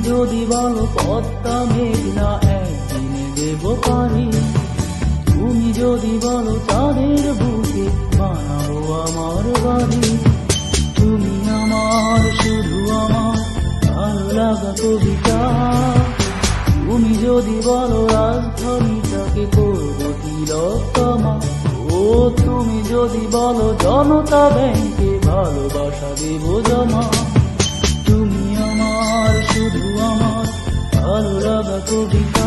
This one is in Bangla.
যদি বলো পদ্মা মেঘনা একদিনে দেব পারি, তুমি যদি বলো চাঁদের বুকে বানাবো আমার বাড়ি, তুমি আমার শুধু আমার ভালো লাগা কবিতা। তুমি যদি বলো রাজধানীটাকে করবো তিলোত্তমা, ও তুমি যদি বলো জনতা ব্যাংকে ভালোবাসা দেব জমা, তুমি আমার শুধু আমার ভালো লাগা কবিতা।